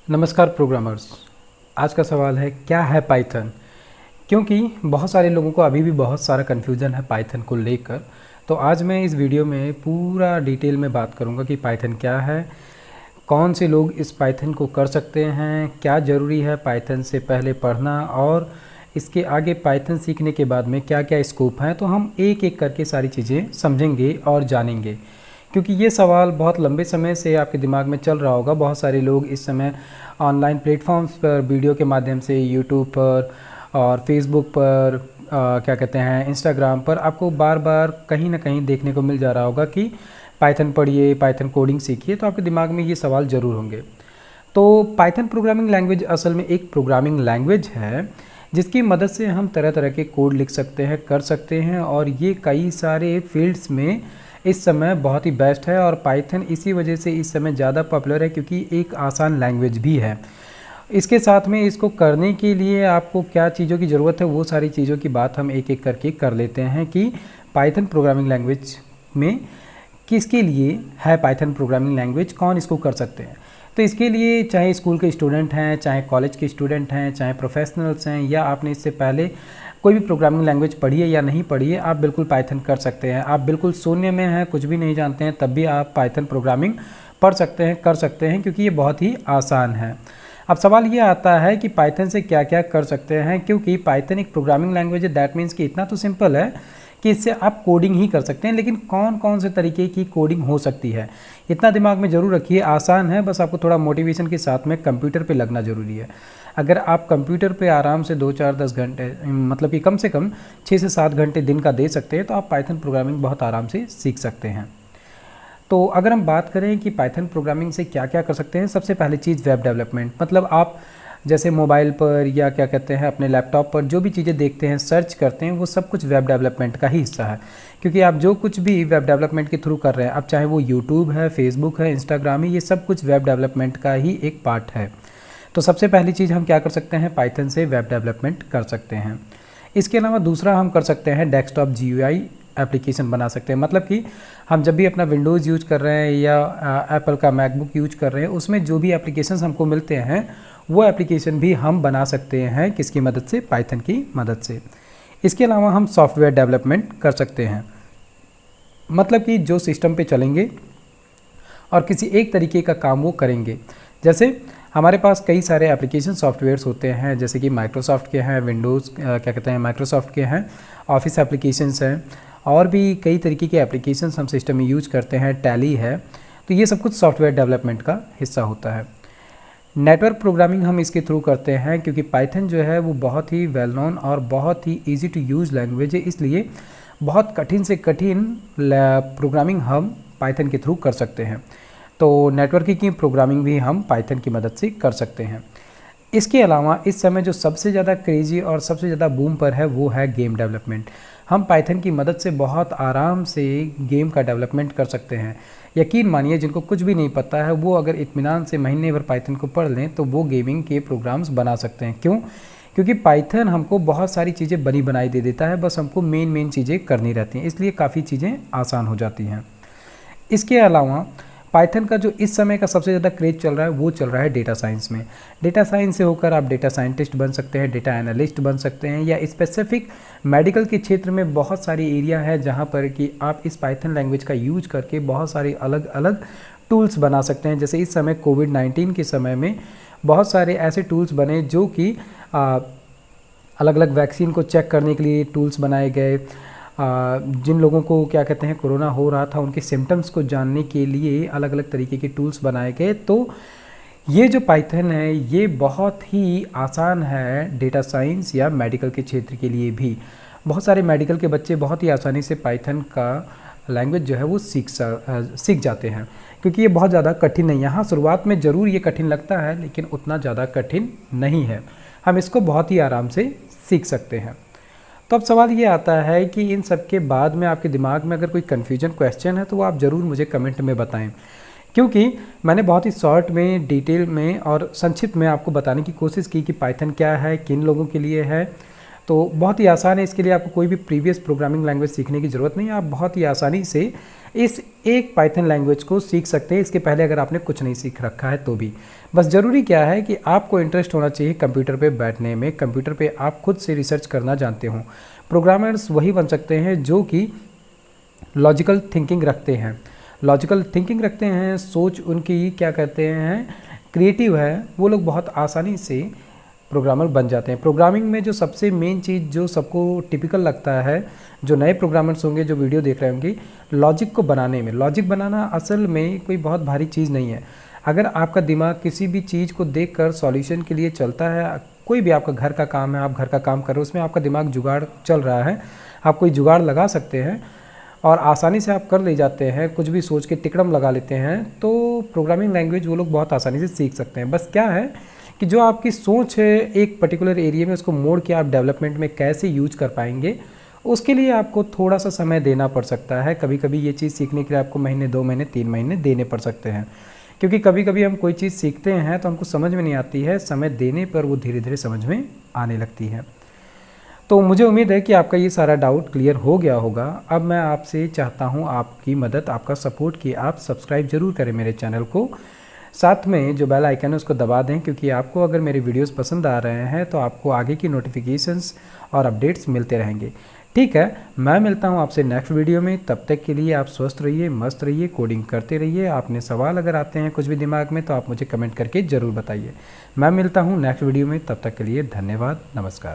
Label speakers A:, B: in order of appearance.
A: नमस्कार प्रोग्रामर्स। आज का सवाल है क्या है पाइथन। क्योंकि बहुत सारे लोगों को अभी भी बहुत सारा कन्फ्यूज़न है पाइथन को लेकर। तो आज मैं इस वीडियो में पूरा डिटेल में बात करूंगा कि पाइथन क्या है, कौन से लोग इस पाइथन को कर सकते हैं, क्या ज़रूरी है पाइथन से पहले पढ़ना और इसके आगे पाइथन सीखने के बाद में क्या क्या स्कोप हैं। तो हम एक एक करके सारी चीज़ें समझेंगे और जानेंगे, क्योंकि ये सवाल बहुत लंबे समय से आपके दिमाग में चल रहा होगा। बहुत सारे लोग इस समय ऑनलाइन प्लेटफॉर्म्स पर वीडियो के माध्यम से यूट्यूब पर और फेसबुक पर क्या कहते हैं इंस्टाग्राम पर आपको बार बार कहीं ना कहीं देखने को मिल जा रहा होगा कि पाइथन पढ़िए, पाइथन कोडिंग सीखिए। तो आपके दिमाग में ये सवाल ज़रूर होंगे। तो पाइथन प्रोग्रामिंग लैंग्वेज असल में एक प्रोग्रामिंग लैंग्वेज है जिसकी मदद से हम तरह तरह के कोड लिख सकते हैं, कर सकते हैं, और ये कई सारे फील्ड्स में इस समय बहुत ही बेस्ट है। और पाइथन इसी वजह से इस समय ज़्यादा पॉपुलर है क्योंकि एक आसान लैंग्वेज भी है। इसके साथ में इसको करने के लिए आपको क्या चीज़ों की ज़रूरत है, वो सारी चीज़ों की बात हम एक एक करके कर लेते हैं कि पाइथन प्रोग्रामिंग लैंग्वेज में किसके लिए है पाइथन प्रोग्रामिंग लैंग्वेज, कौन इसको कर सकते हैं। तो इसके लिए चाहे स्कूल के स्टूडेंट हैं, चाहे कॉलेज के स्टूडेंट हैं, चाहे प्रोफेशनल्स हैं, या आपने इससे पहले कोई भी प्रोग्रामिंग लैंग्वेज पढ़ी है या नहीं पढ़ी है, आप बिल्कुल पाइथन कर सकते हैं। आप बिल्कुल शून्य में हैं, कुछ भी नहीं जानते हैं, तब भी आप पाइथन प्रोग्रामिंग पढ़ सकते हैं, कर सकते हैं, क्योंकि ये बहुत ही आसान है। अब सवाल ये आता है कि पाइथन से क्या क्या कर सकते हैं, क्योंकि पाइथन एक प्रोग्रामिंग लैंग्वेज है। दैट मीन्स कि इतना तो सिंपल है कि इससे आप कोडिंग ही कर सकते हैं, लेकिन कौन कौन से तरीके की कोडिंग हो सकती है इतना दिमाग में ज़रूर रखिए। आसान है, बस आपको थोड़ा मोटिवेशन के साथ में कंप्यूटर पे लगना ज़रूरी है। अगर आप कंप्यूटर पे आराम से 2 4 10 घंटे, मतलब कि कम से कम 6 से 7 घंटे दिन का दे सकते हैं, तो आप पाइथन प्रोग्रामिंग बहुत आराम से सीख सकते हैं। तो अगर हम बात करें कि पाइथन प्रोग्रामिंग से क्या क्या कर सकते हैं, सबसे पहली चीज़ वेब डेवलपमेंट। मतलब आप जैसे मोबाइल पर या क्या कहते हैं अपने लैपटॉप पर जो भी चीज़ें देखते हैं, सर्च करते हैं, वो सब कुछ वेब डेवलपमेंट का ही हिस्सा है। क्योंकि आप जो कुछ भी वेब डेवलपमेंट के थ्रू कर रहे हैं, अब चाहे वो यूट्यूब है, फेसबुक है, इंस्टाग्राम है, ये सब कुछ वेब डेवलपमेंट का ही एक पार्ट है। तो सबसे पहली चीज़ हम क्या कर सकते हैं, पाइथन से वेब डेवलपमेंट कर सकते हैं। इसके अलावा दूसरा हम कर सकते हैं डेस्कटॉप GUI एप्लीकेशन बना सकते हैं। मतलब कि हम जब भी अपना विंडोज़ यूज कर रहे हैं या एप्पल का मैकबुक यूज कर रहे हैं, उसमें जो भी एप्लीकेशंस हमको मिलते हैं वो एप्लीकेशन भी हम बना सकते हैं। किसकी मदद से? पाइथन की मदद से। इसके अलावा हम सॉफ्टवेयर डेवलपमेंट कर सकते हैं। मतलब कि जो सिस्टम पे चलेंगे और किसी एक तरीके का काम वो करेंगे। जैसे हमारे पास कई सारे एप्लीकेशन सॉफ्टवेयर्स होते हैं, जैसे कि माइक्रोसॉफ्ट के हैं, विंडोज़ क्या कहते हैं माइक्रोसॉफ्ट के हैं, ऑफिस एप्लीकेशंस हैं, और भी कई तरीके के एप्लीकेशंस हम सिस्टम में यूज करते हैं, टैली है। तो ये सब कुछ सॉफ्टवेयर डेवलपमेंट का हिस्सा होता है। नेटवर्क प्रोग्रामिंग हम इसके थ्रू करते हैं, क्योंकि पाइथन जो है वो बहुत ही वेल नोन और बहुत ही ईजी टू यूज़ लैंग्वेज है, इसलिए बहुत कठिन से कठिन प्रोग्रामिंग हम पाइथन के थ्रू कर सकते हैं। तो नेटवर्किंग की प्रोग्रामिंग भी हम पाइथन की मदद से कर सकते हैं। इसके अलावा इस समय जो सबसे ज़्यादा क्रेजी और सबसे ज़्यादा बूम पर है वो है गेम डेवलपमेंट। हम पाइथन की मदद से बहुत आराम से गेम का डेवलपमेंट कर सकते हैं। यकीन मानिए, जिनको कुछ भी नहीं पता है वो अगर इत्मीनान से महीने भर पाइथन को पढ़ लें तो वो गेमिंग के प्रोग्राम्स बना सकते हैं। क्यों? क्योंकि पाइथन हमको बहुत सारी चीज़ें बनी बनाई दे देता है, बस हमको मेन चीज़ें करनी रहती हैं, इसलिए काफ़ी चीज़ें आसान हो जाती हैं। इसके अलावा पाइथन का जो इस समय का सबसे ज़्यादा क्रेज चल रहा है वो चल रहा है डेटा साइंस में। डेटा साइंस से होकर आप डेटा साइंटिस्ट बन सकते हैं, डेटा एनालिस्ट बन सकते हैं, या स्पेसिफिक मेडिकल के क्षेत्र में बहुत सारी एरिया है जहाँ पर कि आप इस पाइथन लैंग्वेज का यूज करके बहुत सारे अलग अलग टूल्स बना सकते हैं। जैसे इस समय कोविड-19 के समय में बहुत सारे ऐसे टूल्स बने जो कि अलग अलग वैक्सीन को चेक करने के लिए टूल्स बनाए गए। जिन लोगों को क्या कहते हैं कोरोना हो रहा था, उनके सिम्टम्स को जानने के लिए अलग अलग तरीके के टूल्स बनाए गए। तो ये जो पाइथन है ये बहुत ही आसान है डेटा साइंस या मेडिकल के क्षेत्र के लिए भी। बहुत सारे मेडिकल के बच्चे बहुत ही आसानी से पाइथन का लैंग्वेज जो है वो सीख जाते हैं, क्योंकि ये बहुत ज़्यादा कठिन नहीं है। हाँ, शुरुआत में ज़रूर ये कठिन लगता है, लेकिन उतना ज़्यादा कठिन नहीं है। हम इसको बहुत ही आराम से सीख सकते हैं। तो अब सवाल ये आता है कि इन सब के बाद में आपके दिमाग में अगर कोई कन्फ्यूजन क्वेश्चन है तो वो आप ज़रूर मुझे कमेंट में बताएं, क्योंकि मैंने बहुत ही शॉर्ट में, डिटेल में और संक्षिप्त में आपको बताने की कोशिश की कि पाइथन क्या है, किन लोगों के लिए है, तो बहुत ही आसान है, इसके लिए आपको कोई भी प्रीवियस प्रोग्रामिंग लैंग्वेज सीखने की ज़रूरत नहीं है। आप बहुत ही आसानी से इस एक पाइथन लैंग्वेज को सीख सकते हैं, इसके पहले अगर आपने कुछ नहीं सीख रखा है तो भी। बस ज़रूरी क्या है कि आपको इंटरेस्ट होना चाहिए कंप्यूटर पे बैठने में, कंप्यूटर पे आप खुद से रिसर्च करना जानते हो। प्रोग्रामर्स वही बन सकते हैं जो कि लॉजिकल थिंकिंग रखते हैं, सोच उनकी क्या कहते हैं क्रिएटिव है, वो लोग बहुत आसानी से प्रोग्रामर बन जाते हैं। प्रोग्रामिंग में जो सबसे मेन चीज़ जो सबको टिपिकल लगता है, जो नए प्रोग्रामर्स होंगे जो वीडियो देख रहे होंगे, लॉजिक को बनाने में। लॉजिक बनाना असल में कोई बहुत भारी चीज़ नहीं है। अगर आपका दिमाग किसी भी चीज़ को देखकर सॉल्यूशन के लिए चलता है, कोई भी आपका घर का काम है, आप घर का काम कर रहे हो, उसमें आपका दिमाग जुगाड़ चल रहा है, आप कोई जुगाड़ लगा सकते हैं और आसानी से आप कर ले जाते हैं, कुछ भी सोच के टिकड़म लगा लेते हैं, तो प्रोग्रामिंग लैंग्वेज वो लोग बहुत आसानी से सीख सकते हैं। बस क्या है कि जो आपकी सोच है एक पर्टिकुलर एरिया में, उसको मोड़ के आप डेवलपमेंट में कैसे यूज कर पाएंगे, उसके लिए आपको थोड़ा सा समय देना पड़ सकता है। कभी कभी ये चीज़ सीखने के लिए आपको महीने, 2 महीने, 3 महीने देने पड़ सकते हैं, क्योंकि कभी कभी हम कोई चीज़ सीखते हैं तो हमको समझ में नहीं आती है, समय देने पर वो धीरे धीरे समझ में आने लगती है। तो मुझे उम्मीद है कि आपका ये सारा डाउट क्लियर हो गया होगा। अब मैं आपसे चाहता हूँ आपकी मदद, आपका सपोर्ट, कि आप सब्सक्राइब ज़रूर करें मेरे चैनल को, साथ में जो बेल आइकन है उसको दबा दें, क्योंकि आपको अगर मेरे वीडियोस पसंद आ रहे हैं तो आपको आगे की नोटिफिकेशंस और अपडेट्स मिलते रहेंगे। ठीक है, मैं मिलता हूँ आपसे नेक्स्ट वीडियो में। तब तक के लिए आप स्वस्थ रहिए, मस्त रहिए, कोडिंग करते रहिए। आपने सवाल अगर आते हैं कुछ भी दिमाग में तो आप मुझे कमेंट करके ज़रूर बताइए। मैं मिलता हूँ नेक्स्ट वीडियो में, तब तक के लिए धन्यवाद, नमस्कार।